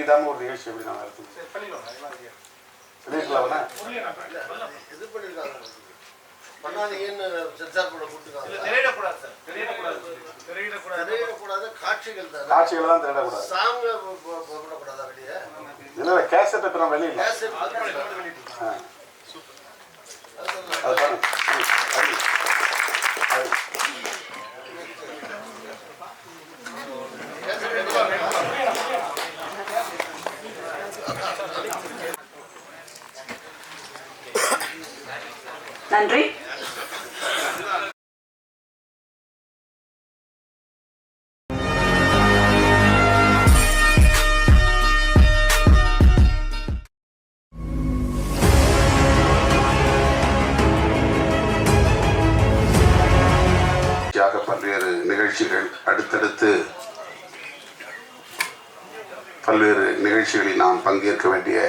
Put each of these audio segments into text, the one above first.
வெளியிடாமல் ஒரு நிகழ்ச்சி எப்படி நான் வெளியிடலாம்னா இது பண்ணிருக்காங்க பண்ணாதீங்கன்னு சென்சார் போர்டு கொடுத்துருக்காங்க. திரையிடக்கூடாது காட்சிகள் தான் திரையிடக்கூடாது. சாங்க போடக்கூடாதா வெளியே? இல்லை கேசட் அப்புறம் வெளியில் நன்றி. பல்வேறு நிகழ்ச்சிகள் அடுத்தடுத்து பல்வேறு நிகழ்ச்சிகளில் நாம் பங்கேற்க வேண்டிய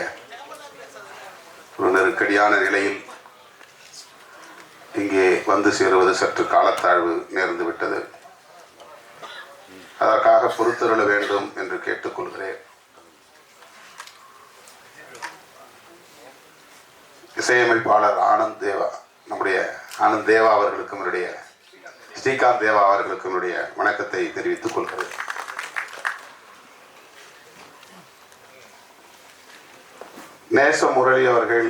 ஒரு நெருக்கடியான நிலையில் இங்கே வந்து சேருவது சற்று காலத்தாழ்வு நேர்ந்து விட்டது. அதற்காக பொறுத்தருள வேண்டும் என்று கேட்டுக்கொள்கிறேன். இசையமைப்பாளர் ஆனந்த் தேவா, நம்முடைய ஆனந்த் தேவா அவர்களுக்கும் என்னுடைய ஸ்ரீகாந்த் தேவா அவர்களுக்கு என்னுடைய வணக்கத்தை தெரிவித்துக் கொள்கிறேன். நேச முரளி அவர்கள்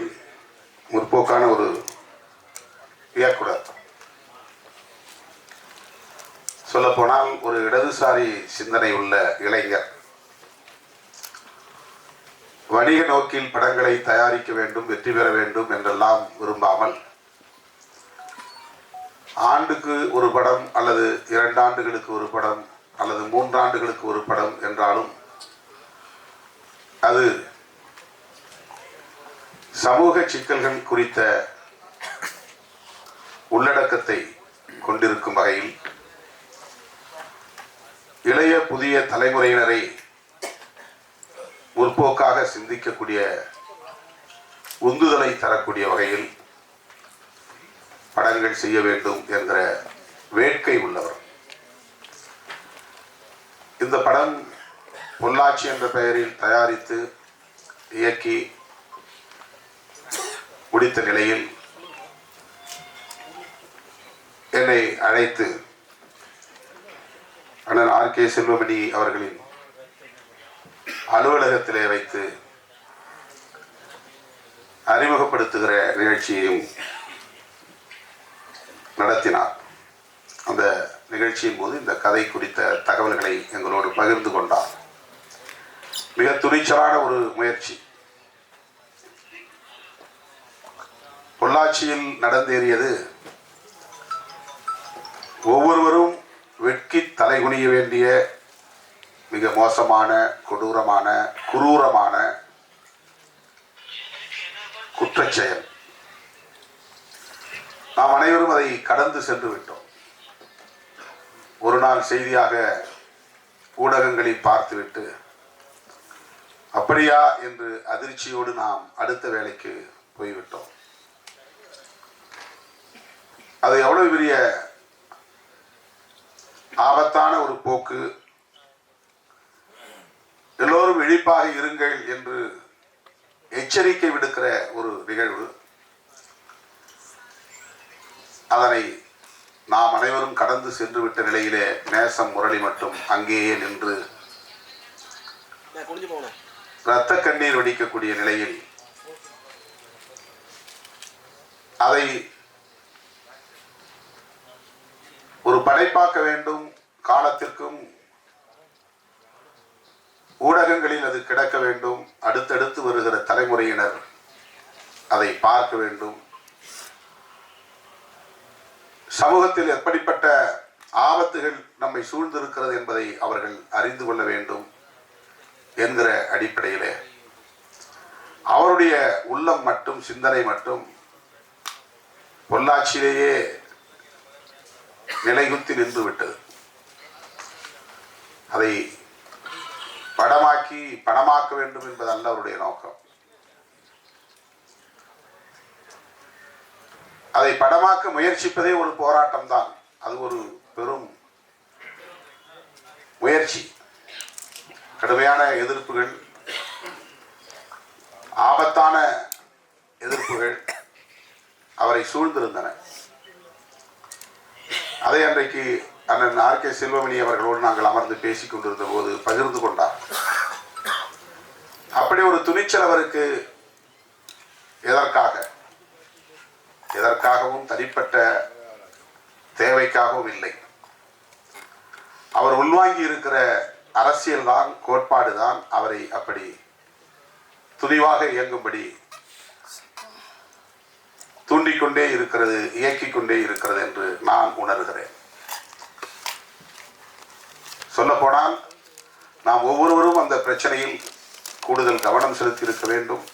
முற்போக்கான ஒரு இயக்குனர், சொல்லப்போனால் ஒரு இடதுசாரி சிந்தனை உள்ள இளைஞர். வணிக நோக்கில் படங்களை தயாரிக்க வேண்டும், வெற்றி பெற வேண்டும் என்றெல்லாம் விரும்பாமல் ஆண்டுக்கு ஒரு படம் அல்லது 2 ஆண்டுகளுக்கு ஒரு படம் அல்லது 3 ஆண்டுகளுக்கு ஒரு படம் என்றாலும் அது சமூக சிக்கல்கள் குறித்த உள்ளடக்கத்தை கொண்டிருக்கும் வகையில் இளைய புதிய தலைமுறையினரை முற்போக்காக சிந்திக்கக்கூடிய உந்துதலை தரக்கூடிய வகையில் படங்கள் செய்ய வேண்டும் என்கிற வேட்கை உள்ளவர். இந்த படம் பொள்ளாச்சி என்ற பெயரில் தயாரித்து இயக்கி முடித்த நிலையில் என்னை அழைத்து அண்ணன் ஆர்.கே. செல்வமணி அவர்களின் அலுவலகத்திலே வைத்து அறிமுகப்படுத்துகிற நிகழ்ச்சியையும் நடத்தினார். அந்த நிகழ்ச்சியின் போது இந்த கதை குறித்த தகவல்களை எங்களோடு பகிர்ந்து கொண்டார். மிக துணிச்சலான ஒரு முயற்சி. பொள்ளாச்சியில் நடந்தேறியது ஒவ்வொருவரும் வெட்கி தலைகுனிய வேண்டிய மிக மோசமான, கொடூரமான, குரூரமான குற்றச்செயல். நாம் அனைவரும் அதை கடந்து சென்று விட்டோம். ஒரு நாள் செய்தியாக ஊடகங்களில் பார்த்துவிட்டு அப்படியா என்று அதிர்ச்சியோடு நாம் அடுத்த வேலைக்கு போய்விட்டோம். அது எவ்வளவு பெரிய ஆபத்தான ஒரு போக்கு. எல்லோரும் விழிப்பாக இருங்கள் என்று எச்சரிக்கை விடுக்கிற ஒரு நிகழ்வு. அதனை நாம் அனைவரும் கடந்து சென்று விட்ட நிலையிலே நேசம் முரளி மட்டும் அங்கேயே நின்று இரத்த கண்ணீர் வடிக்கக்கூடிய நிலையில் அதை ஒரு படைப்பாக்க வேண்டும். காலத்திற்கும் ஊடகங்களில் அது கிடக்க வேண்டும். அடுத்தடுத்து வருகிற தலைமுறையினர் அதை பார்க்க வேண்டும். சமூகத்தில் எப்படிப்பட்ட ஆபத்துகள் நம்மை சூழ்ந்திருக்கிறது என்பதை அவர்கள் அறிந்து கொள்ள வேண்டும் என்கிற அடிப்படையிலே அவருடைய உள்ளம் மட்டும், சிந்தனை மட்டும் பொள்ளாச்சியிலேயே நிலைகுத்தி நின்று விட்டது. அதை படமாக்கி பணமாக்க வேண்டும் என்பதல்ல அவருடைய நோக்கம். அதை படமாக்க முயற்சிப்பதே ஒரு போராட்டம் தான். அது ஒரு பெரும் முயற்சி. கடுமையான எதிர்ப்புகள், ஆபத்தான எதிர்ப்புகள் அவரை சூழ்ந்திருந்தன. அதை அன்றைக்கு அண்ணன் ஆர்.கே. செல்வமணி அவர்களோடு நாங்கள் அமர்ந்து பேசிக் கொண்டிருந்த போது பகிர்ந்து கொண்டார். அப்படி ஒரு துணிச்சல் அவருக்கு எதற்காகவும் தனிப்பட்ட தேவைக்காகவும் இல்லை. அவர் உள்வாங்கி இருக்கிற அரசியல் தான், கோட்பாடு தான் அவரை அப்படி துணிவாக இயங்கும்படி தூண்டிக்கொண்டே இருக்கிறது, இயக்கிக் கொண்டே இருக்கிறது என்று நான் உணர்கிறேன். சொல்லப்போனால் நாம் ஒவ்வொருவரும் அந்த பிரச்சனையில் கூடுதல் கவனம் செலுத்தி இருக்க வேண்டும்,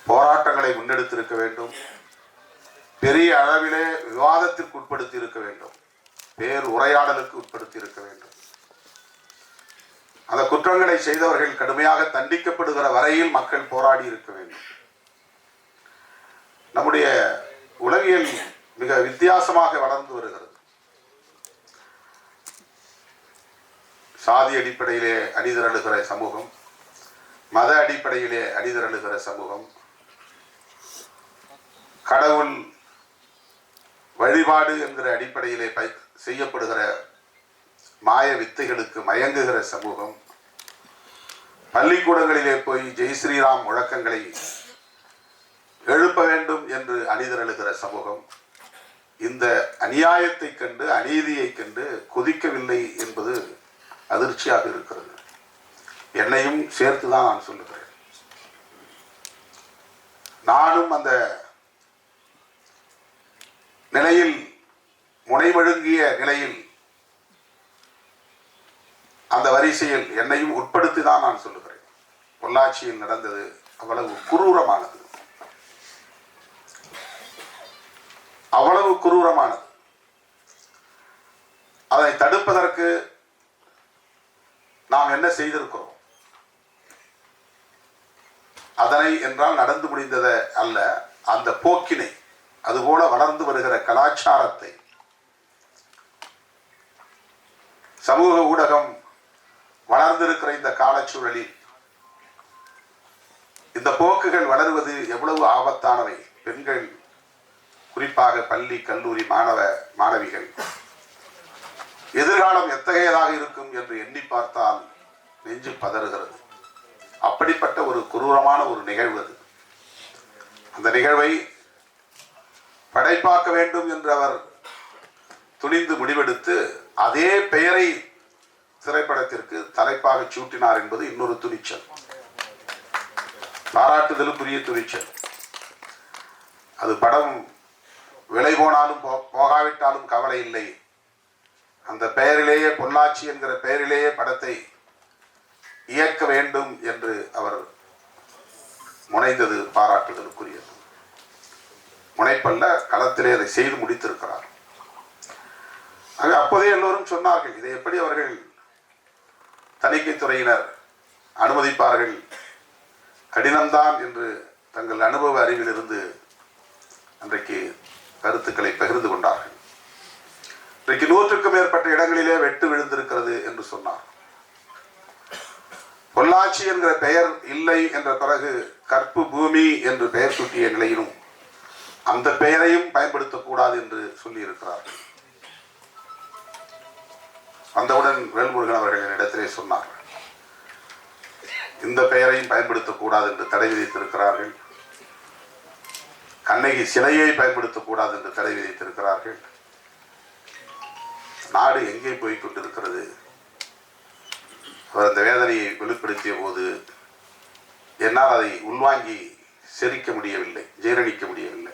போராட்டங்களை முன்னெடுத்திருக்க வேண்டும், பெரிய அளவிலே விவாதத்திற்கு உட்படுத்தி இருக்க வேண்டும், பேர் உரையாடலுக்கு உட்படுத்தி இருக்க வேண்டும். அந்த குற்றங்களை செய்தவர்கள் கடுமையாக தண்டிக்கப்படுகிற வரையில் மக்கள் போராடி இருக்க வேண்டும். நம்முடைய உலகியல் மிக வித்தியாசமாக வளர்ந்து வருகிறது. சாதி அடிப்படையிலே அணிதிரளுகிற சமூகம், மத அடிப்படையிலே அணிதிரளுகிற சமூகம், கடவுள் வழிபாடு என்கிற அடிப்படையிலே செய்யப்படுகிற மாய வித்தைகளுக்கு மயங்குகிற சமூகம், பள்ளிக்கூடங்களிலே போய் ஜெய் ஸ்ரீராம் முழக்கங்களை எழுப்ப வேண்டும் என்று அணிதிரளுகிற சமூகம், இந்த அநியாயத்தை கண்டு, அநீதியை கண்டு கொதிக்கவில்லை என்பது அதிர்ச்சியாக இருக்கிறது. என்னையும் சேர்த்துதான் நான் சொல்லுகிறேன். நானும் அந்த நிலையில், முனைவழுங்கிய நிலையில், அந்த வரிசையில் என்னையும் உட்படுத்தி தான் நான் சொல்லுகிறேன். பொள்ளாச்சியில் நடந்தது அவ்வளவு குரூரமானது, அவ்வளவு குரூரமானது. அதை தடுப்பதற்கு நாம் என்ன செய்திருக்கிறோம்? அதனை என்றால் நடந்து முடிந்ததை அல்ல, அந்த போக்கினை, அதுபோல வளர்ந்து வருகிற கலாச்சாரத்தை, சமூக ஊடகம் வளர்ந்திருக்கிற இந்த காலச்சூழலில் இந்த போக்குகள் வளருவது எவ்வளவு ஆபத்தானவை. பெண்கள், குறிப்பாக பள்ளி கல்லூரி மாணவிகள் எதிர்காலம் எத்தகையதாக இருக்கும் என்று எண்ணி பார்த்தால் நெஞ்சு பதறுகிறது. அப்படிப்பட்ட ஒரு குரூரமான ஒரு நிகழ்வு அது. அந்த நிகழ்வை படைப்பாக்க வேண்டும் என்று அவர் துணிந்து முடிவெடுத்து அதே பெயரை திரைப்படத்திற்கு தலைப்பாக சூட்டினார் என்பது இன்னொரு துணிச்சல், பாராட்டுதலுக்குரிய துணிச்சல். அது படம் விலை போனாலும் போகாவிட்டாலும் கவலை இல்லை, அந்த பெயரிலேயே, பொள்ளாச்சி என்கிற பெயரிலேயே படத்தை இயக்க வேண்டும் என்று அவர் முனைந்தது பாராட்டுதலுக்குரியது. முனைப்பல்ல, களத்திலே அதை செய்து முடித்திருக்கிறார். ஆக அப்போதே எல்லோரும் சொன்னார்கள், இதை எப்படி அவர்கள் தணிக்கைத்துறையினர் அனுமதிப்பார்கள், கடினம்தான் என்று தங்கள் அனுபவ அறிவிலிருந்து அன்றைக்கு கருத்துக்களை பகிர்ந்து கொண்டார்கள். இன்றைக்கு 100க்கும் மேற்பட்ட இடங்களிலே வெட்டு விழுந்திருக்கிறது என்று சொன்னார். பொள்ளாச்சி என்கிற பெயர் இல்லை என்ற பிறகு கற்பு பூமி என்று பெயர் சூட்டிய நிலையிலும் அந்த பெயரையும் பயன்படுத்தக்கூடாது என்று சொல்லி இருக்கிறார்கள். வந்தவுடன் வேல்முருகன் அவர்கள் இடத்திலே சொன்னார், இந்த பெயரையும் பயன்படுத்தக்கூடாது என்று தடை விதித்திருக்கிறார்கள். கண்ணகி சிலையை பயன்படுத்தக்கூடாது என்று தடை விதித்திருக்கிறார்கள். நாடு எங்கே போய் கொண்டிருக்கிறது? அவர் அந்த வேதனையை வெளிப்படுத்திய போது என்னால் அதை உள்வாங்கி செரிக்க முடியவில்லை, ஜீரணிக்க முடியவில்லை.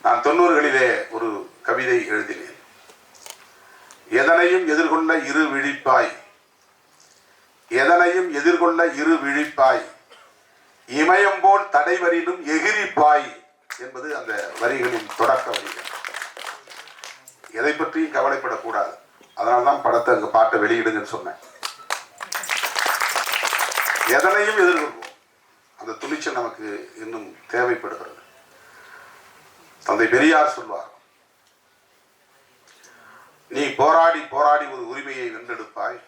நான் 90களிலே ஒரு கவிதை எழுதினேன். எதனையும் எதிர்கொள்ள இரு விழிப்பாய், எதனையும் எதிர்கொள்ள இரு விழிப்பாய், இமயம் போல் தடைவரிலும் எகிரிப்பாய் என்பது அந்த வரிகளின் தொடக்க வரிகள். எதை பற்றியும் கவலைப்படக்கூடாது. அதனால்தான் படத்தை அங்க பாட்டை வெளியிடுங்கன்னு சொன்னேன். எதனையும் எதிர்கொள்வோம். அந்த துணிச்சல் நமக்கு இன்னும் தேவைப்படுகிறது. தந்தை பெரியார் சொல்வார், நீ போராடி போராடி ஒரு உரிமையை வென்றெடுப்பாய்,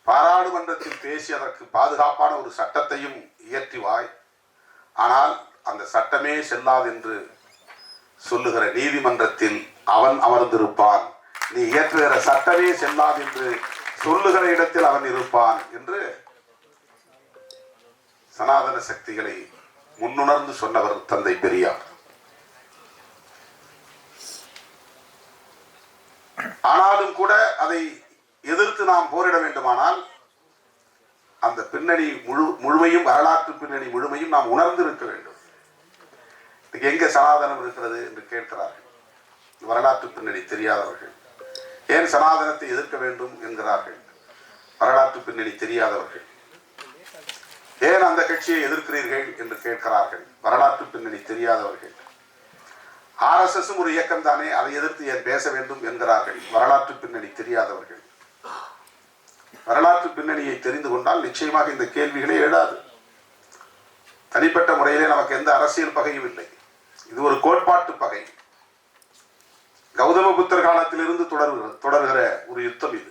பாராளுமன்றத்தில் பேசி அதற்கு பாதுகாப்பான ஒரு சட்டத்தையும் இயற்றுவாய். ஆனால் அந்த சட்டமே செல்லாது என்று சொல்லுகிற நீதிமன்றத்தில் அவன் அமர்ந்திருப்பான். நீ இயற்றுகிற சட்டமே செல்லாது என்று சொல்லுகிற இடத்தில் அவன் இருப்பான் என்று சனாதன சக்திகளை முன்னுணர்ந்து சொன்னவர் தந்தை பெரியார். ஆனாலும் கூட அதை எதிர்த்து நாம் போரிட வேண்டுமானால் அந்த பின்னணி முழுமையும், வரலாற்று பின்னணி முழுமையும் நாம் உணர்ந்து இருக்க வேண்டும். எங்க சனாதனம் இருக்கிறது என்று கேட்கிறார்கள். வரலாற்று பின்னணி தெரியாதவர்கள். ஏன் சனாதனத்தை எதிர்க்க வேண்டும் என்கிறார்கள். வரலாற்று பின்னணி தெரியாதவர்கள். ஏன் அந்த கட்சியை எதிர்க்கிறீர்கள் என்று கேட்கிறார்கள். வரலாற்று பின்னணி தெரியாதவர்கள். RSS ஒரு இயக்கம் தானே, அதை எதிர்த்து ஏன் பேச வேண்டும் என்கிறார்கள். வரலாற்று பின்னணி தெரியாதவர்கள். வரலாற்று பின்னணியை தெரிந்து கொண்டால் நிச்சயமாக இந்த கேள்விகளே எழாது. தனிப்பட்ட முறையிலே நமக்கு எந்த அரசியல் பகையும் இல்லை. இது ஒரு கோட்பாட்டு பகை. கௌதம புத்தர் காலத்திலிருந்து தொடர்கிற ஒரு யுத்தம் இது.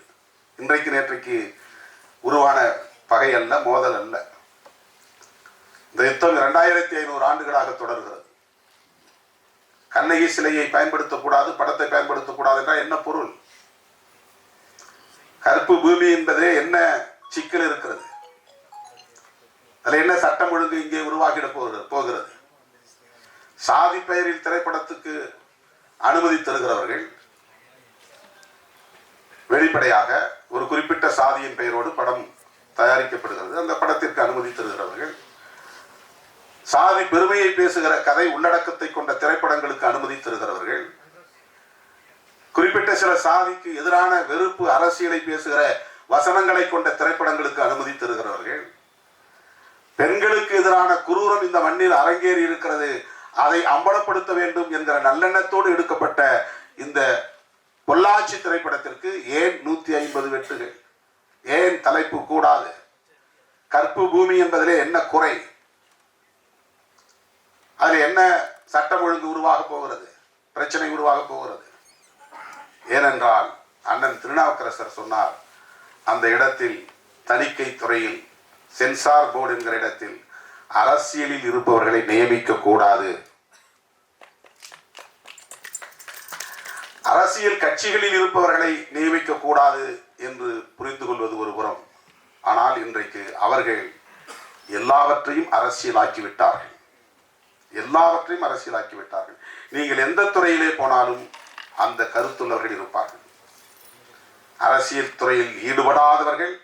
இன்றைக்கு நேற்றைக்கு உருவான பகை அல்ல, மோதல் அல்ல. இந்த யுத்தம் 2500 ஆண்டுகளாக தொடர்கிறது. கண்ணகி சிலையை பயன்படுத்தக்கூடாது, படத்தை பயன்படுத்தக்கூடாது என்றால் என்ன பொருள்? கருப்பு பூமி என்பதே என்ன சிக்கல் இருக்கிறது? அதில் என்ன சட்டம் ஒழுங்கு இங்கே உருவாகிட போகிறது? சாதி பெயரில் திரைப்படத்துக்கு அனுமதி தருகிறவர்கள் வெளிப்படையாக ஒரு குறிப்பிட்ட சாதியின் பெயரோடு படம் தயாரிக்கப்படுகிறது. அந்த படத்திற்கு அனுமதி தருகிறவர்கள் சாதி பெருமையை பேசுகிற கதை உள்ளடக்கத்தை கொண்ட திரைப்படங்களுக்கு அனுமதி தருகிறவர்கள், குறிப்பிட்ட சில சாதிக்கு எதிரான வெறுப்பு அரசியலை பேசுகிற வசனங்களை கொண்ட திரைப்படங்களுக்கு அனுமதி தருகிறவர்கள், பெண்களுக்கு எதிரான குரூரம் இந்த மண்ணில் அரங்கேறி இருக்கிறது, அதை அம்பலப்படுத்த வேண்டும் என்கிற நல்லெண்ணத்தோடு எடுக்கப்பட்ட இந்த பொள்ளாச்சி திரைப்படத்திற்கு ஏன் 150 வெட்டுகள்? ஏன் தலைப்பு கூடாது? கற்பு பூமி என்பதிலே என்ன குறை? அதில் என்ன சட்டம் ஒழுங்கு உருவாக போகிறது? பிரச்சனை உருவாக போகிறது? ஏனென்றால் அண்ணன் திருநாவுக்கரசர் சொன்னார், அந்த இடத்தில் தணிக்கை துறையில் சென்சார் போர்டு என்கிற இடத்தில் அரசியலில் இருப்பவர்களை நியமிக்க கூடாது. அரசியல் கட்சிகளில் இருப்பவர்களை நியமிக்க கூடாது என்று புரிந்து கொள்வது ஒரு புறம். ஆனால் இன்றைக்கு அவர்கள் எல்லாவற்றையும் அரசியலாக்கி விட்டார்கள். எல்லாவற்றையும் அரசியலாக்கி விட்டார்கள். நீங்கள் எந்த துறையிலே போனாலும் அந்த கருத்துள்ளவர்கள் இருப்பார்கள். அரசியல் துறையில் ஈடுபடாதவர்கள்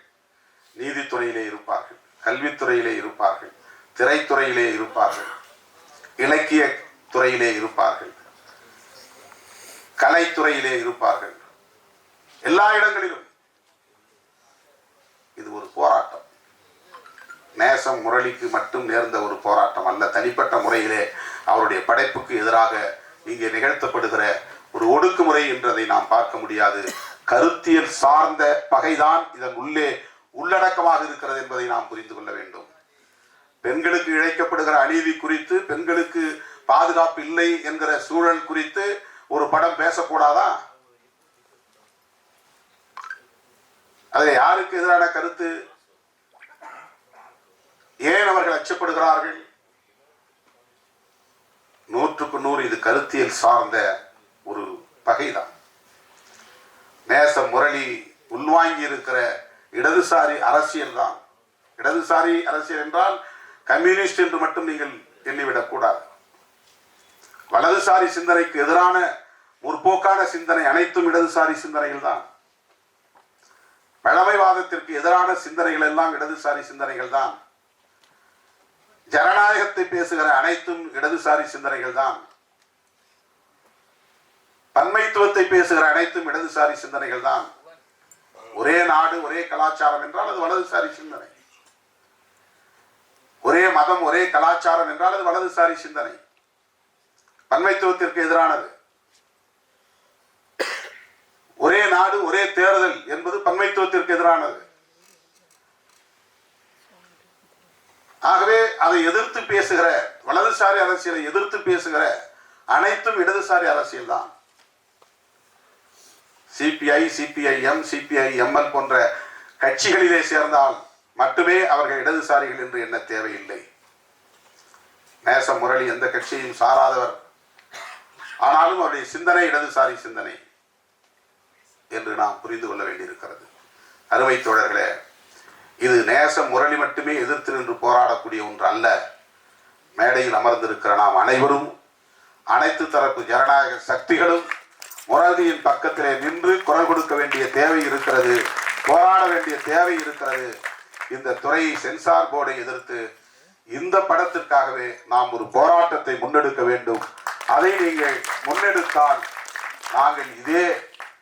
நீதித்துறையிலே இருப்பார்கள், கல்வித்துறையிலே இருப்பார்கள், திரைத்துறையிலே இருப்பார்கள், இலக்கிய துறையிலே இருப்பார்கள், கலைத்துறையிலே இருப்பார்கள். எல்லா இடங்களிலும் இது ஒரு போராட்டம். நேசம் முரளிக்கு மட்டும் நேர்ந்த ஒரு போராட்டம் அல்ல. தனிப்பட்ட முறையிலே அவருடைய படைப்புக்கு எதிராக இங்கே நிகழ்த்தப்படுகிற ஒரு ஒடுக்குமுறை என்றதை நாம் பார்க்க முடியாது. கருத்தியல் சார்ந்த பகைதான் இதன் உள்ளே உள்ளடக்கமாக இருக்கிறது என்பதை நாம் புரிந்து கொள்ள வேண்டும். பெண்களுக்கு இழைக்கப்படுகிற அநீதி குறித்து, பெண்களுக்கு பாதுகாப்பு இல்லை என்கிற சூழல் குறித்து ஒரு படம் பேசக்கூடாதா? அது யாருக்கு எதிரான கருத்து? ஏன் அவர்கள் அச்சப்படுகிறார்கள்? 100க்கு 100 இது கருத்தியல் சார்ந்த ஒரு பகைதான். நேச முரளி உள்வாங்கி இருக்கிற இடதுசாரி அரசியல் தான். இடதுசாரி அரசியல் என்றால் கம்யூனிஸ்ட் என்று மட்டும் நீங்கள் எண்ணிவிடக் கூடாது. வலதுசாரி சிந்தனைக்கு எதிரான முற்போக்கான சிந்தனை அனைத்தும் இடதுசாரி சிந்தனைகள் தான். பழமைவாதத்திற்கு எதிரான சிந்தனைகள் எல்லாம் இடதுசாரி சிந்தனைகள் தான். ஜனநாயகத்தை பேசுகிற அனைத்தும் இடதுசாரி சிந்தனைகள் தான். பன்மைத்துவத்தை பேசுகிற அனைத்தும் இடதுசாரி சிந்தனைகள் தான். ஒரே நாடு ஒரே கலாச்சாரம் என்றால் அது வலதுசாரி சிந்தனை. ஒரே மதம் ஒரே கலாச்சாரம் என்றால் அது வலதுசாரி சிந்தனை, பன்மைத்துவத்திற்கு எதிரானது. ஒரே நாடு ஒரே தேர்தல் என்பது பன்மைத்துவத்திற்கு எதிரானது. ஆகவே அதை எதிர்த்து பேசுகிற, வலதுசாரி அரசியலை எதிர்த்து பேசுகிற அனைத்தும் இடதுசாரி அரசியல் தான். சிபிஐ, சிபிஐஎம், சிபிஐஎம்எல் போன்ற கட்சிகளிலே சேர்ந்தால் மட்டுமே அவர்கள் இடதுசாரிகள் என்று எண்ண தேவையில்லை. நேசம் முரளி எந்த கட்சியையும் சாராதவர், ஆனாலும் அவருடைய சிந்தனை இடதுசாரி சிந்தனை என்று நாம் புரிந்து கொள்ள வேண்டியிருக்கிறது. அருமை தோழர்களே, இது நேசம் முரளி மட்டுமே எதிர்த்து நின்று போராடக்கூடிய ஒன்று அல்ல. மேடையில் அமர்ந்திருக்கிற நாம் அனைவரும், அனைத்து தரப்பு ஜனநாயக சக்திகளும் முரளியின் பக்கத்திலே நின்று குரல் கொடுக்க வேண்டிய தேவை இருக்கிறது, போராட வேண்டிய தேவை இருக்கிறது. இந்த துறையை சென்சார் போர்டை எதிர்த்து இந்த படத்திற்காகவே நாம் ஒரு போராட்டத்தை முன்னெடுக்க வேண்டும். அதை நீங்கள் முன்னெடுத்தால் நாங்கள் இதே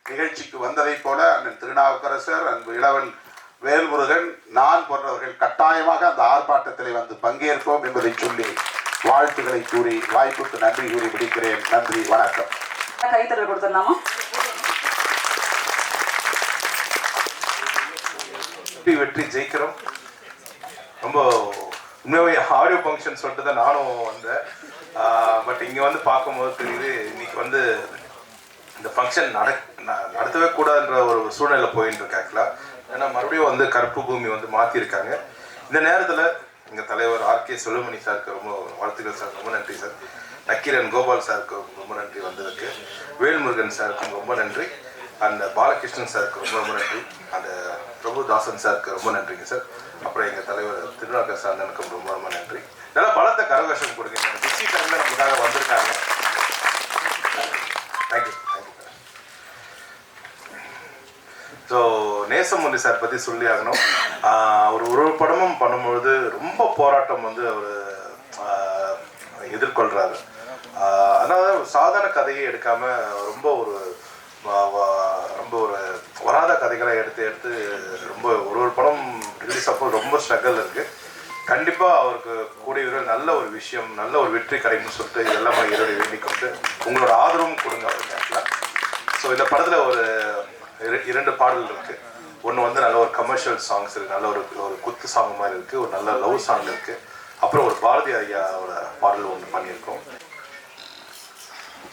நிகழ்ச்சிக்கு வந்ததைப் போல அண்ணன் திருநாவுக்கரசர், அன்பு இளவல் வேல்முருகன், நான் போன்றவர்கள் கட்டாயமாக அந்த ஆர்ப்பாட்டத்திலே வந்து பங்கேற்போம் என்பதை சொல்லி வாழ்த்துக்களை கூறி வாய்ப்புக்கு நன்றி கூறி முடிக்கிறேன். நன்றி, வணக்கம். கைத்தறல் கொடுத்துடலாமா? வெற்றி ஜெயிக்கிறோம். ரொம்ப உண்மையாவே ஆடியோ ஃபங்க்ஷன் சொல்லிட்டு தான் நானும் வந்தேன். பட் இங்கே வந்து பார்க்கும்போது தெரியுது, இன்னைக்கு வந்து இந்த ஃபங்க்ஷன் நடத்தவே கூடாதுன்ற ஒரு சூழ்நிலை போயிட்டு இருக்கு ஆக்சுவலாக. ஏன்னா மறுபடியும் வந்து கருப்பு பூமி வந்து மாற்றிருக்காங்க. இந்த நேரத்தில் எங்கள் தலைவர் ஆர்கே சுலமணி சாருக்கு ரொம்ப வாழ்த்துக்கள் சார், ரொம்ப நன்றி சார். நக்கீரன் கோபால் சாருக்கு ரொம்ப நன்றி வந்ததுக்கு. வேல்முருகன் சாருக்கு ரொம்ப நன்றி. அந்த பாலகிருஷ்ணன் சாருக்கு ரொம்ப ரொம்ப நன்றி. அந்த பிரபுதாசன் சாருக்கு ரொம்ப நன்றிங்க சார். அப்புறம் எங்கள் தலைவர் திருநாவுக்கரசர் அண்ணனுக்கும் ரொம்ப ரொம்ப நன்றி. நல்லா பலத்த கரகோஷம் கொடுங்க. பிஸி டைமில் நமக்காக வந்திருக்காங்க. Thank you thank you. ஸோ நேசமுரளி சார் பற்றி சொல்லி ஆகணும். அவர் ஒரு படமும் பண்ணும்பொழுது ரொம்ப போராட்டம் வந்து அவர் எதிர்கொள்கிறாரு. அதனால சாதாரண கதையை எடுக்காமல் ரொம்ப ஒரு வராத கதைகளை எடுத்து ரொம்ப ஒரு படம் ரிலீஸ் அப்போ ரொம்ப ஸ்ட்ரகிள் இருக்குது. கண்டிப்பாக அவருக்கு கூடிய விரைவில் நல்ல ஒரு விஷயம், நல்ல ஒரு வெற்றி கிடைக்கும்னு சொல்லிட்டு இதெல்லாம் இரவு வேண்டிக் கொண்டு உங்களோட ஆதரவும் கொடுங்க அவருக்கு ஆக்சுவலாக. ஸோ இந்த படத்தில் ஒரு 2 பாடல் இருக்குது. ஒன்று வந்து நல்ல ஒரு கமர்ஷியல் சாங்ஸ் இருக்குது, நல்ல ஒரு குத்து சாங் மாதிரி இருக்குது, ஒரு நல்ல லவ் சாங் இருக்குது. அப்புறம் ஒரு பாரதி ஐயாவோட பாடல் ஒன்று பண்ணியிருக்கோம்.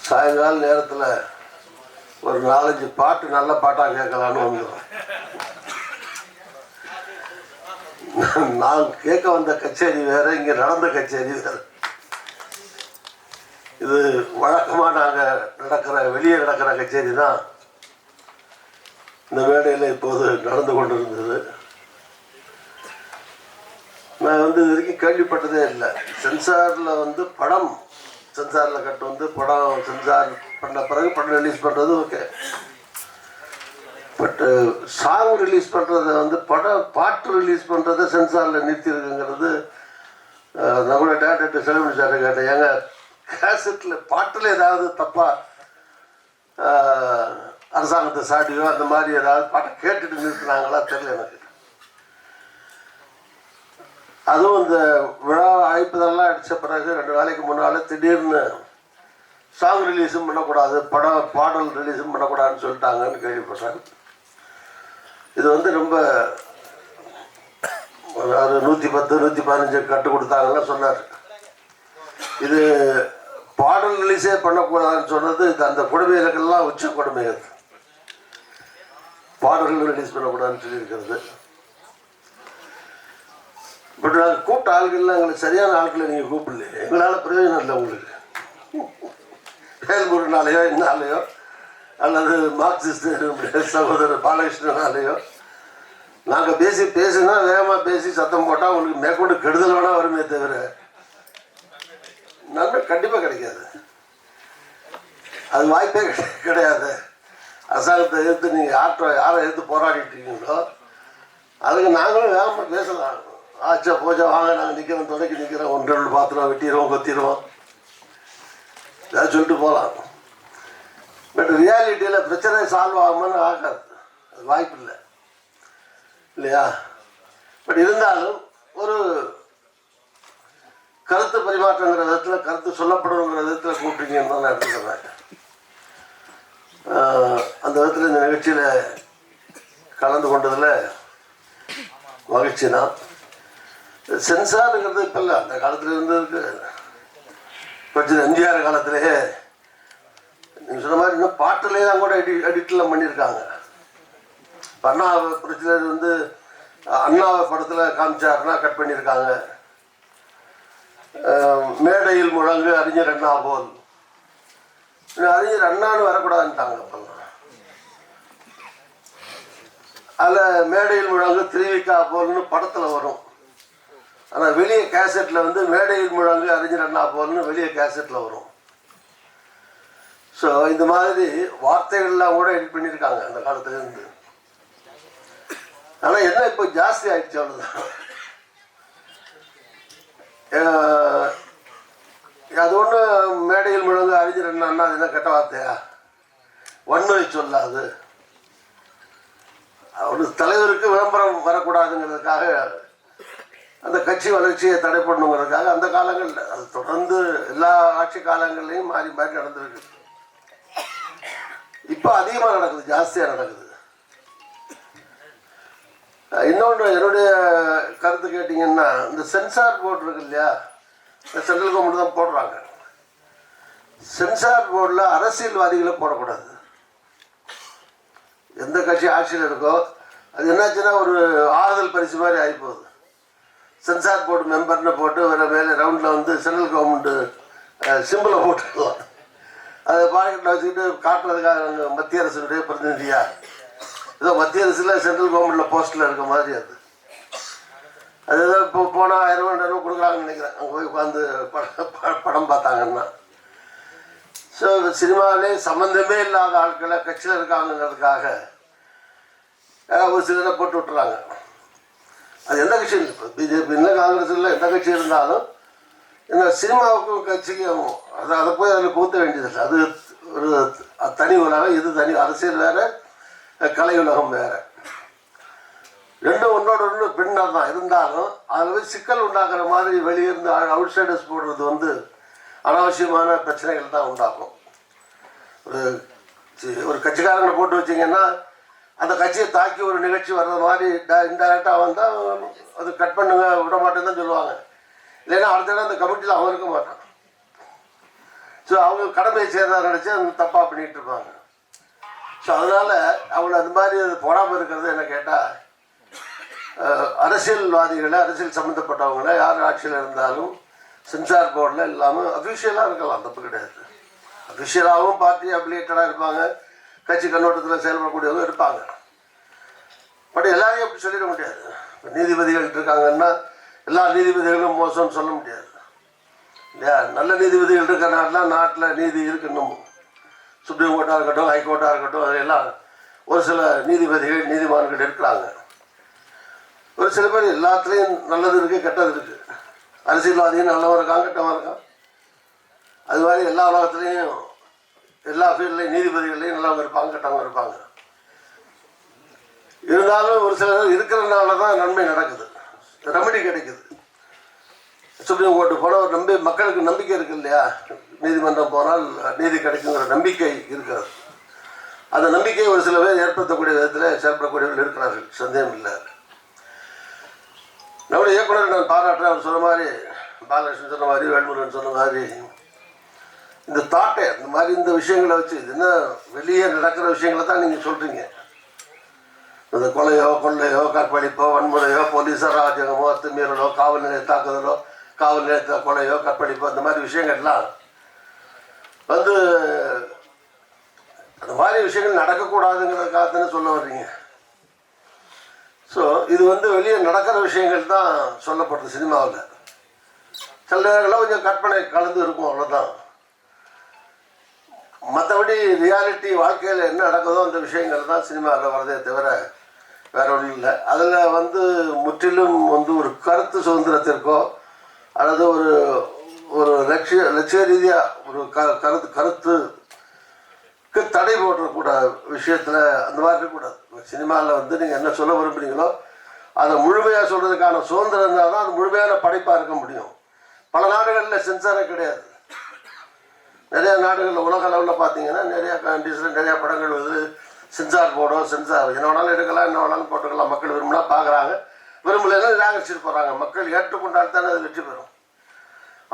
சாயங்கால நேரத்தில் ஒரு 4-5 பாட்டு நல்ல பாட்டாக கேட்கலான்னு வந்தோம். நான் கேட்க வந்த கச்சேரி வேற, இங்கே நடந்த கச்சேரி வேற. இது வழக்கமாக நாங்கள் வெளியே நடக்கிற கச்சேரி தான் இந்த மேடையில் இப்போது நடந்து கொண்டு இருந்தது. நான் வந்து இது வரைக்கும் கேள்விப்பட்டதே இல்லை. சென்சாரில் வந்து படம் சென்சாரில் கட்டு வந்து படம் சென்சார் பண்ண பிறகு படம் ரிலீஸ் பண்ணுறது ஓகே. பட்டு சாங் ரிலீஸ் பண்ணுறத வந்து பாட்டு ரிலீஸ் பண்ணுறதை சென்சாரில் நிறுத்தியிருக்குங்கிறது நான் கூட டேரக்டர் செலவணி சார்ட்ட கேட்டேன். ஏங்க கேசட்டில் பாட்டில் ஏதாவது தப்பாக அரசாங்கத்தை சாட்டியோ அந்த மாதிரி ஏதாவது பாட்டை கேட்டுட்டு நிறுத்தினாங்களா தெரியல எனக்கு. அதுவும் இந்த விழா அழைப்பதெல்லாம் அடித்த பிறகு 2 நாளைக்கு முன்னால் திடீர்னு சாங் ரிலீஸும் பண்ணக்கூடாது, பாடல் ரிலீஸும் பண்ணக்கூடாதுன்னு சொல்லிட்டாங்கன்னு கேள்விப்பட்டேன். இது வந்து ரொம்ப ஒரு 110 115 கட்டு கொடுத்தாங்கன்னு சொன்னார். இது பாடல் ரிலீஸே பண்ணக்கூடாதுன்னு சொன்னது இது அந்த கொடுமைகளுக்கெல்லாம் உச்ச கொடுமை. அது பாடல்கள் ரிலீஸ் பண்ணக்கூடாதுன்னு சொல்லியிருக்கிறது. பட் நாங்கள் கூப்பிட்ட ஆள்கள்லாம் எங்களுக்கு சரியான ஆட்களை நீங்கள் கூப்பிடல. எங்களால் பிரயோஜனம் இல்லை உங்களுக்கு. வேல்முருகனாலேயோ என்னாலேயோ அல்லது மார்க்சிஸ்ட் சகோதரர் பாலகிருஷ்ணனாலேயோ நாங்கள் பேசினா வேகமாக பேசி சத்தம் போட்டால் உங்களுக்கு மேற்கொண்டு கெடுதல் வேணால் வருமே தவிர நன்மை கண்டிப்பாக கிடைக்காது. அது வாய்ப்பே கிடையாது. அரசாங்கத்தை எதிர்த்து நீங்கள் யாரை எதிர்த்து போராடிட்டு இருக்கீங்களோ அதுக்கு நாங்களும் வேகமாக பேசலாம். ஆச்சா போச்சா வாங்க, நாங்கள் நிற்கிறோம், துணைக்கு நிற்கிறோம், 1-2 பாத்திரம் வெட்டிடுவோம், கொத்திடுவோம், ஏதாவது சொல்லிட்டு போகலாம். பட் ரியாலிட்டியில் பிரச்சனை சால்வ் ஆகுமான்னு ஆகாது, அது வாய்ப்பு இல்லை இல்லையா. பட் இருந்தாலும் ஒரு கருத்து பரிமாற்றங்கிற விதத்தில், கருத்து சொல்லப்படணுங்கிற விதத்தில் கூப்பிட்டீங்கன்னு தான் நான் எடுத்துக்கிறேன். அந்த விதத்தில் இந்த நிகழ்ச்சியில் கலந்து கொண்டதில் மகிழ்ச்சி தான். சென்சாருங்கிறது இப்போ இல்லை, அந்த காலத்தில் இருந்ததுக்கு கொஞ்சம் எம்ஜிஆர் காலத்திலேயே நீங்கள் சொன்ன மாதிரி இன்னும் பாட்டிலே தான் கூட எடிட்லாம் பண்ணியிருக்காங்க. அண்ணா புரட்சியாளர் வந்து அண்ணாவை படத்தில் காமிச்சாருன்னா கட் பண்ணியிருக்காங்க. மேடையில் முழங்கு அறிஞர் அண்ணா போல், அறிஞர் அண்ணான்னு வரக்கூடாதுன்ட்டாங்க அப்பெல்லாம். அதில் மேடையில் முழங்கு திருவிக்கா போல்னு படத்தில் வரும். ஆனால் வெளியே கேசட்டில் வந்து மேடையில் முழங்கு அறிஞர் அண்ணா போல்னு வெளியே கேசட்டில் வரும். ஸோ இந்த மாதிரி வார்த்தைகள்லாம் கூட எடிட் பண்ணியிருக்காங்க அந்த காலத்துலேருந்து. ஆனால் என்ன இப்போ ஜாஸ்தி ஆயிடுச்சு, அவ்வளோதான். அது ஒன்று மேடையில் முழங்கு அறிஞர் அண்ணா, அது என்ன கெட்ட வார்த்தையா? வன்முறை சொல்லாது. ஒரு தலைவருக்கு விளம்பரம் வரக்கூடாதுங்கிறதுக்காக, அந்த கட்சி வளர்ச்சியை தடை பண்ணணுங்கிறதுக்காக அந்த காலங்களில் அது தொடர்ந்து எல்லா ஆட்சி காலங்கள்லையும் மாறி மாறி நடந்திருக்கு. இப்போ அதிகமாக நடக்குது, ஜாஸ்தியாக நடக்குது. இன்னொன்று என்னுடைய கருத்து கேட்டிங்கன்னா, இந்த சென்சார் போர்டு இருக்கு இல்லையா, சென்ட்ரல் கவர்மெண்ட் தான் போடுறாங்க. சென்சார் போர்டில் அரசியல்வாதிகளை போடக்கூடாது. எந்த கட்சி ஆட்சியில் இருக்கோ அது என்னாச்சுன்னா ஒரு ஆறுதல் பரிசு மாதிரி ஆகிப்போகுது. சென்சார் போர்டு மெம்பர்னு போட்டு வேறு மேலே ரவுண்டில் வந்து சென்ட்ரல் கவர்மெண்ட்டு சிம்பிளை போட்டுக்கலாம். அதை பாக்கெட்டில் வச்சுக்கிட்டு காட்டுறதுக்காக நாங்கள் மத்திய அரசுடைய பிரதிநிதியா, ஏதோ மத்திய அரசில் சென்ட்ரல் கவர்மெண்ட்டில் போஸ்ட்டில் இருக்க மாதிரி அது ஏதோ இப்போ போனால் 1000 ரூபா 2000 ரூபா கொடுக்குறாங்கன்னு நினைக்கிறேன். அங்கே போய் உட்காந்து படம் பார்த்தாங்கன்னா. ஸோ சினிமாவிலே சம்மந்தமே இல்லாத ஆட்களை கட்சியில் இருக்காங்கிறதுக்காக ஒரு சிலரை போட்டு விட்டுறாங்க. அது எந்த கட்சி இல்லை, இப்போ பிஜேபி இல்லை, காங்கிரஸ் இல்லை, எந்த கட்சி இருந்தாலும் இந்த சினிமாவுக்கும் கட்சிக்கும் அதை போய் அதில் கூத்த வேண்டியதில்லை. அது ஒரு தனி உலகம், இது தனி. அரசியல் வேறு, கலை உலகம் வேறு. ரெண்டும் ஒன்றோட ஒன்று பின்னர் தான் இருந்தாலும் அதில் போய் சிக்கல் உண்டாக்குற மாதிரி வெளியிருந்து அவுட் சைடர்ஸ் போடுறது வந்து அனாவசியமான பிரச்சனைகள் தான் உண்டாகும். ஒரு கட்சிக்காரங்களை போட்டு வச்சிங்கன்னா அந்த கட்சியை தாக்கி ஒரு நிகழ்ச்சி வர்ற மாதிரி இன்டைரக்டாக வந்தால் அது கட் பண்ணுங்க, விட மாட்டேன்னு தான் சொல்லுவாங்க. இல்லைன்னா அடுத்த இடம் அந்த கமிட்டியில் அவன் இருக்க மாட்டான். ஸோ அவங்க கடமையை சேர்ந்தா நினச்சி அவங்க தப்பாக பண்ணிகிட்டு இருப்பாங்க. ஸோ அதனால் அவங்க அது மாதிரி அது போடாமல் இருக்கிறது என்ன கேட்டால், அரசியல்வாதிகளை, அரசியல் சம்மந்தப்பட்டவங்களை யார் ஆட்சியில் இருந்தாலும் சென்சார் போர்டில் இல்லாமல் அஃபிஷியலாக இருக்கலாம், தப்பு கிடையாது. அஃபிஷியலாகவும் பார்ட்டி அப்ளிகேட்டடாக இருப்பாங்க, கட்சி கண்ணோட்டத்தில் செயல்படக்கூடியவங்க இருப்பாங்க. பட் எல்லாரையும் அப்படி சொல்லிட முடியாது. இப்போ நீதிபதிகள் இருக்காங்கன்னா எல்லா நீதிபதிகளும் மோசம்னு சொல்ல முடியாது இல்லையா. நல்ல நீதிபதிகள் இருக்கிற நாட்டில் நீதி இருக்குன்னு, சுப்ரீம் கோர்ட்டாக இருக்கட்டும், ஹைகோர்ட்டாக இருக்கட்டும், அதெல்லாம் ஒரு சில நீதிபதிகள், நீதிமான்கள் இருக்கிறாங்க. ஒரு சில பேர் எல்லாத்துலேயும் நல்லது இருக்குது, கெட்டது இருக்குது. அரசியல்வாதியும் நல்லவன் இருக்கான், கெட்டவன் இருக்கான். அது மாதிரி எல்லா உலகத்துலேயும் எல்லா ஃபீல்ட்லேயும் நீதிபதிகள்லையும் நல்லவங்க இருப்பாங்க, கெட்டவங்க இருப்பாங்க. இருந்தாலும் ஒரு சிலர் இருக்கிறதுனால தான் நன்மை நடக்குது, ரெமெடி கிடைக்குது. சுப்ரீம் கோர்ட்டு போனால் ஒரு மக்களுக்கு நம்பிக்கை இருக்குது இல்லையா, நீதிமன்றம் போனால் நீதி கிடைக்குங்கிற நம்பிக்கை இருக்கிறது. அந்த நம்பிக்கையை ஒரு சில பேர் ஏற்படுத்தக்கூடிய விதத்தில் செயல்படக்கூடியவர்கள் இருக்கிறார்கள், சந்தேகம் இல்லை. நம்முடைய இயக்குனர் நான் பாராட்டுறேன். அவர் சொன்ன மாதிரி, பாலகிருஷ்ணன் சொன்ன மாதிரி, வேல்முருகன் சொன்ன மாதிரி, இந்த தாட்டை இந்த மாதிரி இந்த விஷயங்களை வச்சு, இது என்ன வெளியே நடக்கிற விஷயங்களை தான் நீங்கள் சொல்கிறீங்க. இந்த கொலையோ, கொள்ளையோ, கற்பழிப்போ, வன்முறையோ, போலீஸ் அராஜகமோ, அத்துமீறலோ, காவல் நிலைய தாக்குதலோ, காவல் நிலையத்தை கொலையோ, கற்பழிப்போ, இந்த மாதிரி விஷயங்கள்லாம் வந்து அந்த மாதிரி விஷயங்கள் நடக்கக்கூடாதுங்கிறதுக்காக தானே சொல்ல வர்றீங்க. ஸோ இது வந்து வெளியே நடக்கிற விஷயங்கள் தான் சொல்லப்படுது சினிமாவில். சில நேரங்களில் கொஞ்சம் கற்பனை கலந்து இருக்கும், அவ்வளோதான். மற்றபடி ரியாலிட்டி வாழ்க்கையில் என்ன நடக்குதோ அந்த விஷயங்கள் தான் சினிமாவில் வரதே தவிர வேற ஒன்றும் இல்லை. அதில் வந்து முற்றிலும் வந்து ஒரு கருத்து சுதந்திரத்திற்கோ அல்லது ஒரு ஒரு லட்சிய ரீதியாக ஒரு கருத்துக்கு தடை போடக்கூடாது விஷயத்தில் அந்த மாதிரி இருக்கக்கூடாது. சினிமாவில் வந்து நீங்கள் என்ன சொல்ல விரும்புகிறீங்களோ அதை முழுமையாக சொல்கிறதுக்கான சுதந்திரம் இருந்தால் தான் அது முழுமையான படைப்பாக இருக்க முடியும். பல நாடுகளில் சென்சாரே கிடையாது. நிறையா நாடுகளில் உலக அளவில் பார்த்தீங்கன்னா நிறையா கண்ட்ரீஸில் நிறையா படங்கள் வந்து சென்சார் போர்டோ, சென்சார் என்ன வேணாலும் எடுக்கலாம், என்ன வேணாலும் போட்டுக்கலாம். மக்கள் விரும்பினா பார்க்குறாங்க, விரும்பலைன்னா நிராகரிச்சுட்டு போகிறாங்க. மக்கள் ஏற்றுக்கொண்டால் தானே அது வெற்றி பெறும்.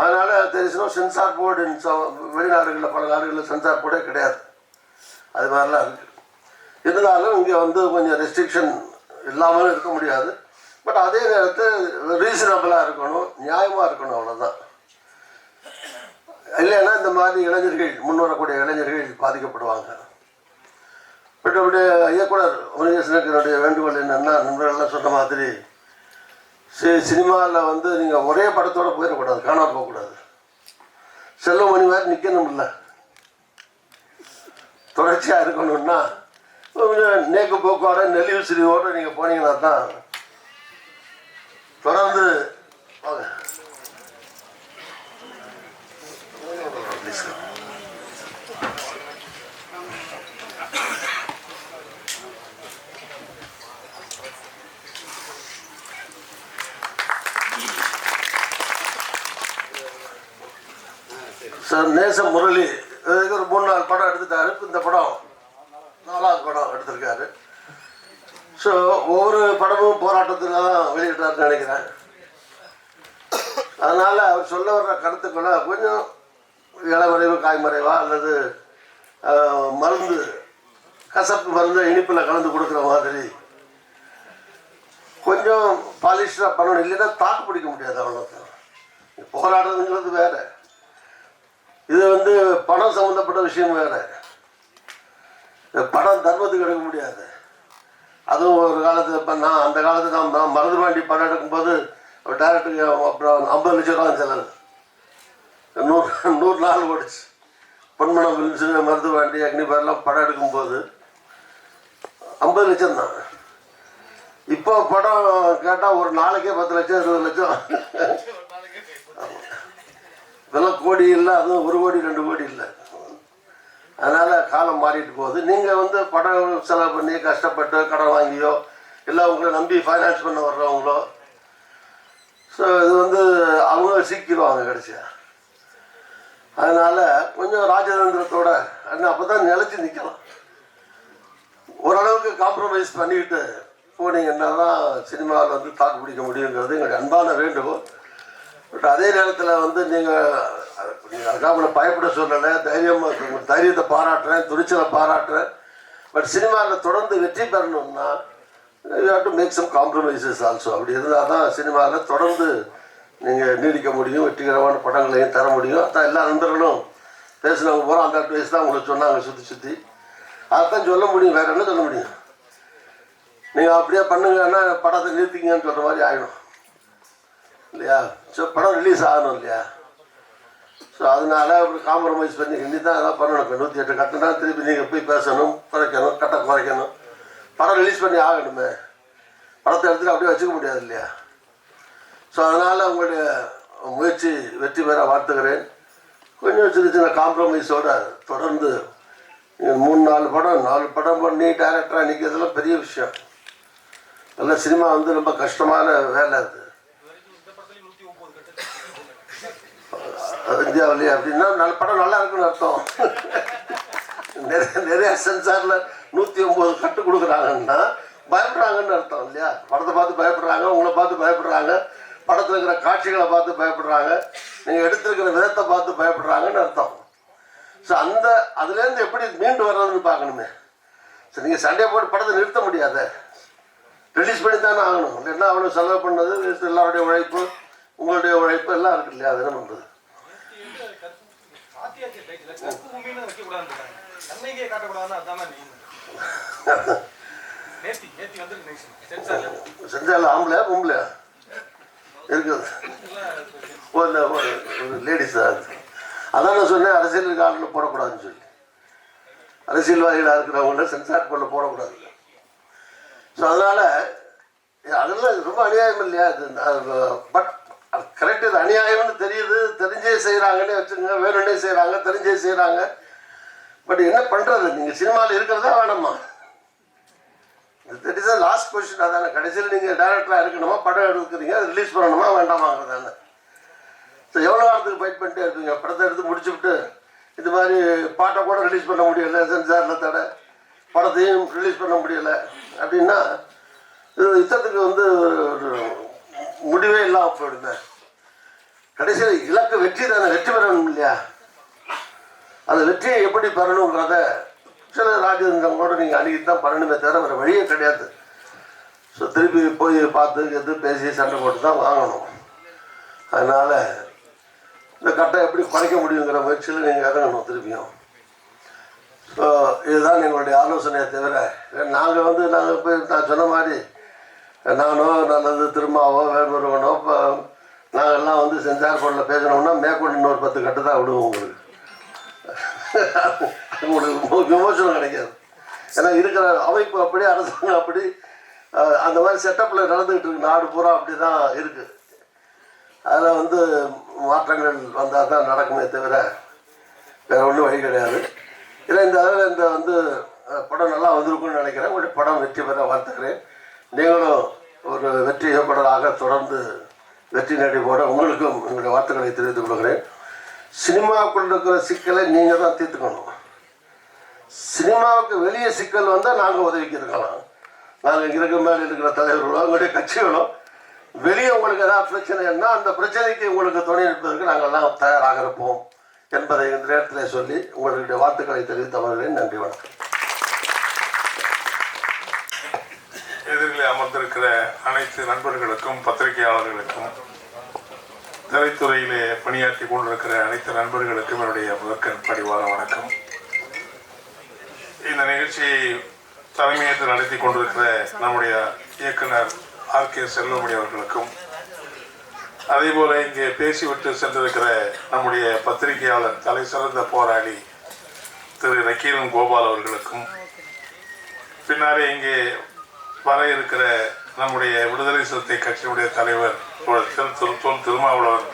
அதனால் தெரிஞ்சுனோம் சென்சார் போர்டு வெளிநாடுகளில் பல நாடுகளில் சென்சார் போர்டே கிடையாது. அது மாதிரிலாம் இருக்குது. இருந்தாலும் இங்கே வந்து கொஞ்சம் ரெஸ்ட்ரிக்ஷன் இல்லாமலும் இருக்க முடியாது. பட் அதே நேரத்தில் ரீசனபிளாக இருக்கணும், நியாயமாக இருக்கணும், அவ்வளோதான். இல்லைன்னா இந்த மாதிரி இளைஞர்கள், முன்வரக்கூடிய இளைஞர்கள் பாதிக்கப்படுவாங்க. பட் அப்படி இயக்குனர் முருகேசனுக்கு வேண்டுகோள் என்னென்னா, நண்பர்கள்லாம் சொன்ன மாதிரி சினிமாவில் வந்து நீங்கள் ஒரே படத்தோடு போயிடக்கூடாது, காணாமல் போகக்கூடாது. செல்வமணி மாதிரி நிற்கணும், இல்லை தொடர்ச்சியாக இருக்கணும்னா நேக்கு போக்கோட நெளிவு சிறிவோடு நீங்கள் போனீங்கன்னா தான் தொடர்ந்து வாங்க. சார் நேசம் முரளி ஒரு 3-4 படம் எடுத்துட்டாரு. இந்த படம் 4வது படம் எடுத்திருக்காரு. ஸோ ஒவ்வொரு படமும் போராட்டத்தில் தான் வெளியிட்டாருன்னு நினைக்கிறேன். அதனால் அவர் சொல்ல வர்ற கருத்துக்களை கொஞ்சம் இளமறைவு காய்மறைவா அல்லது மருந்து கசப்பு மருந்து இனிப்பில் கலந்து கொடுக்குற மாதிரி கொஞ்சம் பாலிஷ்டாக பண்ணணும். இல்லைன்னா தாக்கு பிடிக்க முடியாது. அவ்வளோதான். போராடுறதுங்கிறது வேற, இது வந்து பணம் சம்மந்தப்பட்ட விஷயம் வேற. படம் தர்மத்துக்கு எடுக்க முடியாது. அதுவும் ஒரு காலத்தில் இப்போ அந்த காலத்தில் நான் மருதுபாண்டி படம் எடுக்கும்போது டேரக்டருக்கு அப்புறம் 50 லட்சம் ரூபா செலவு. 100 நாள் ஓடிச்சு. பொன்மனம் வில்ஸ், மருதுபாண்டி, அக்னிபாரெலாம் படம் எடுக்கும்போது 50 லட்சம் தான். இப்போ படம் கேட்டால் ஒரு நாளைக்கே 10 லட்சம் 20 லட்சம். இதெல்லாம் கோடி இல்லை, அதுவும் 1 கோடி 2 கோடி இல்லை. அதனால் காலம் மாறிட்டு போகுது. நீங்கள் வந்து படம் செலவு பண்ணி கஷ்டப்பட்டு கடன் வாங்கியோ இல்லை உங்களை நம்பி ஃபைனான்ஸ் பண்ண வர்றவங்களோ, ஸோ இது வந்து அவங்க சீக்கிடுவாங்க கடைசியாக. அதனால் கொஞ்சம் ராஜதந்திரத்தோட அப்போ தான் நிலச்சி நிற்கலாம். ஓரளவுக்கு காம்ப்ரமைஸ் பண்ணிக்கிட்டு போனீங்கன்னா தான் சினிமாவில் வந்து தாக்கு பிடிக்க முடியுங்கிறது எங்களுடைய அன்பான வேண்டுகோள். பட் அதே நேரத்தில் வந்து நீங்கள் அதுக்காக பயப்பட சொல்லலை, தைரியத்தை பாராட்டுறேன், துணிச்சலை பாராட்டுறேன். பட் சினிமாவில் தொடர்ந்து வெற்றி பெறணும்னா you have to make some compromises also. அப்படி இருந்தால் தான் சினிமாவில் தொடர்ந்து நீங்கள் நீடிக்க முடியும், வெற்றிகரமான படங்களையும் தர முடியும். அதான் எல்லா நண்பர்களும் பேசினவங்க போகிறோம் அந்த அட்வைஸ் தான் உங்களுக்கு சொன்னாங்க சுற்றி. அதைத்தான் சொல்ல முடியும், வேறு என்ன சொல்ல முடியும். நீங்கள் அப்படியே பண்ணுங்கன்னா படத்தை நிறுத்திங்கன்னு சொல்கிற மாதிரி ஆகிடும் இல்லையா. ஸோ படம் ரிலீஸ் ஆகணும் இல்லையா. ஸோ அதனால அப்படி காம்ப்ரமைஸ் பண்ணி இன்னி தான் எல்லாம் பண்ணணும். இப்போ 108 கட்டினா திருப்பி நீங்கள் போய் பேசணும், குறைக்கணும், கட்ட குறைக்கணும். படம் ரிலீஸ் பண்ணி ஆகணுமே, படத்தை எடுத்துகிட்டு அப்படியே வச்சுக்க முடியாது இல்லையா. ஸோ அதனால் உங்களுடைய முயற்சி வெற்றி பெற வாழ்த்துக்கிறேன். கொஞ்சம் சின்ன சின்ன காம்ப்ரமைஸோடு தொடர்ந்து 3-4 படம் பண்ணி டைரக்டராக நிற்கிறதுலாம் பெரிய விஷயம். எல்லாம் சினிமா வந்து ரொம்ப கஷ்டமான வேலை. அது இந்தியாவிலேயே அப்படின்னா படம் நல்லா இருக்குன்னு அர்த்தம். நிறைய சென்சாரில் 109 கட்டு கொடுக்குறாங்கன்னா பயப்படுறாங்கன்னு அர்த்தம் இல்லையா. படத்தை பார்த்து பயப்படுறாங்க, உங்களை பார்த்து பயப்படுறாங்க, படத்தில் இருக்கிற காட்சிகளை பார்த்து பயப்படுறாங்க, நீங்கள் எடுத்துருக்கிற விதத்தை பார்த்து பயப்படுறாங்கன்னு அர்த்தம். ஸோ அதுலேருந்து எப்படி மீண்டு வர்றதுன்னு பார்க்கணுமே. ஸோ நீங்கள் சண்டே போட்டு படத்தை நிறுத்த முடியாத, ரிலீஸ் பண்ணி தானே ஆகணும். இல்லைன்னா அவ்வளோ செலவு பண்ணது எல்லாருடைய உழைப்பு, உங்களுடைய உழைப்பு எல்லாம் இருக்கு இல்லையா. அது என்ன பண்ணுறது. செஞ்சால ஆம்பளையா பொம்பளையா இருக்குது லேடிஸ் தான். அதான் நான் சொன்னேன், அரசியல் காலில் போடக்கூடாதுன்னு சொல்லி. அரசியல்வாதிகளாக இருக்கிறவங்கள சென்சார் போர்டில் போடக்கூடாது. ஸோ அதனால் அதெல்லாம் ரொம்ப அநியாயம் இல்லையா. பட் கரெக்ட், இது அநியாயம்னு தெரியுது, தெரிஞ்சே செய்கிறாங்கன்னே வச்சுக்கோங்க. வேணும்னே செய்கிறாங்க, தெரிஞ்சே செய்கிறாங்க. பட் என்ன பண்ணுறது, நீங்கள் சினிமாவில் இருக்கிறதா வேணாமா. That is the last question. அதானே கடைசியில் நீங்கள் டைரக்டராக இருக்கணுமா, படம் எடுக்கிறீங்க, அது ரிலீஸ் பண்ணணுமா வேண்டாமாங்கிறதானே. ஸோ எவ்வளோ காலத்துக்கு ஃபைட் பண்ணிட்டே இருப்பீங்க. படத்தை எடுத்து முடிச்சுவிட்டு இது மாதிரி பாட்டை கூட ரிலீஸ் பண்ண முடியலை, சென்சாரில் தடை, படத்தையும் ரிலீஸ் பண்ண முடியலை அப்படின்னா இது யுத்தத்துக்கு வந்து ஒரு முடிவே இல்லாமல் போயிடுங்க. கடைசியில் இலக்கு வெற்றி தானே, வெற்றி பெறணும் இல்லையா. அந்த வெற்றியை எப்படி பெறணுங்கிறத சில ராஜேந்திரன் கூட நீங்கள் அணுகி தான் பண்ணணுமே தவிர வேறு வழியே கிடையாது. ஸோ திருப்பி போய் பார்த்து எது பேசி சண்டை போட்டு தான் வாங்கணும். அதனால் இந்த கட்டை எப்படி குறைக்க முடியுங்கிற முயற்சியில் நீங்கள் இறங்கணும் திருப்பியும். ஸோ இதுதான் எங்களுடைய ஆலோசனையை தவிர நாங்கள் போய் நான் சொன்ன மாதிரி நானோ நல்லது திருமாவோ வேல்முருகனோ இப்போ நாங்கள்லாம் செஞ்சார் பொருளில் பேசணும்னா மேற்கொண்டு இன்னொரு 10 கட்டு தான் விடுவோம் உங்களுக்கு விமோசனம் கிடைக்காது. ஏன்னா இருக்கிற அமைப்பு அப்படி, அரசாங்கம் அப்படி, அந்த மாதிரி செட்டப்பில் நடந்துக்கிட்டு இருக்கு. நாடு பூரா அப்படி தான் இருக்குது. அதில் மாற்றங்கள் வந்தால் தான் நடக்குமே தவிர வேறு ஒன்றும் வழி கிடையாது. இல்லை இந்த அளவில் இந்த படம் நல்லா வந்திருக்குன்னு நினைக்கிறேன். உங்களுடைய படம் வெற்றி பெற வாழ்த்துக்கிறேன். நீங்களும் ஒரு வெற்றி இயக்குனராக தொடர்ந்து வெற்றி நடை போட உங்களுக்கும் என்னுடைய வாழ்த்துக்களை தெரிவித்துக் கொள்கிறேன். சினிமாவுக்குள் இருக்கிற சிக்கலை நீங்கள் தான் தீர்த்துக்கணும். சினிமாவுக்கு வெளியே சிக்கல் வந்தால் நாங்கள் உதவிக்கு இருக்கலாம். நாங்கள் இங்கே இருக்கிற மேலே இருக்கிற தலைவர்களோ உங்களுடைய கட்சிகளோ வெளியே உங்களுக்கு ஏதாவது பிரச்சனைன்னா அந்த பிரச்சனைக்கு உங்களுக்கு துணை நிற்பதற்கு நாங்கள்லாம் தயாராக இருப்போம் என்பதை இந்த நேரத்தில் சொல்லி உங்களுடைய வாழ்த்துக்களை தெரிவித்தவர்களே நன்றி, வணக்கம். எதிரில் அமர்ந்திருக்கிற அனைத்து நண்பர்களுக்கும், பத்திரிகையாளர்களுக்கும், திரைத்துறையிலே பணியாற்றி கொண்டிருக்கிற அனைத்து நண்பர்களுக்கும் என்னுடைய முதற்கண் பணிவான வணக்கம். இந்த நிகழ்ச்சியை தலைமையேற்று நடத்தி கொண்டிருக்கிற நம்முடைய இயக்குனர் RK செல்வமணி அவர்களுக்கும், அதேபோல இங்கே பேசிவிட்டு சென்றிருக்கிற நம்முடைய பத்திரிகையாளர் தலை சிறந்த போராளி திரு நக்கீரன் கோபால் அவர்களுக்கும், பின்னாலே இங்கே வர இருக்கிற நம்முடைய விடுதலை சிறுத்தை கட்சியினுடைய தலைவர் திருமாவளவன்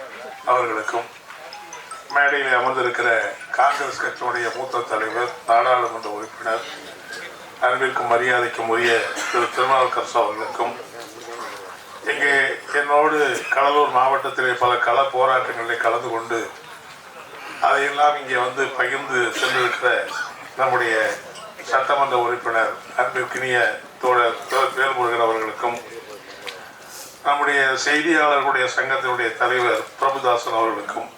அவர்களுக்கும், மேடையில் அமர்ந்திருக்கிற காங்கிரஸ் கட்சியினுடைய மூத்த தலைவர், நாடாளுமன்ற உறுப்பினர், அன்பிற்கும் மரியாதைக்கும் உரிய திரு திருநாவுக்கரசு அவர்களுக்கும், இங்கே என்னோடு கடலூர் மாவட்டத்திலே பல கள போராட்டங்களில் கலந்து கொண்டு அதையெல்லாம் இங்கே பகிர்ந்து சென்றிருக்கிற நம்முடைய சட்டமன்ற உறுப்பினர் அன்பிற்கினிய தோழர் வேல்முருகன் அவர்களுக்கும், நம்முடைய செய்தியாளர்களுடைய சங்கத்தினுடைய தலைவர் பிரபுதாசன் அவர்களுக்கும்,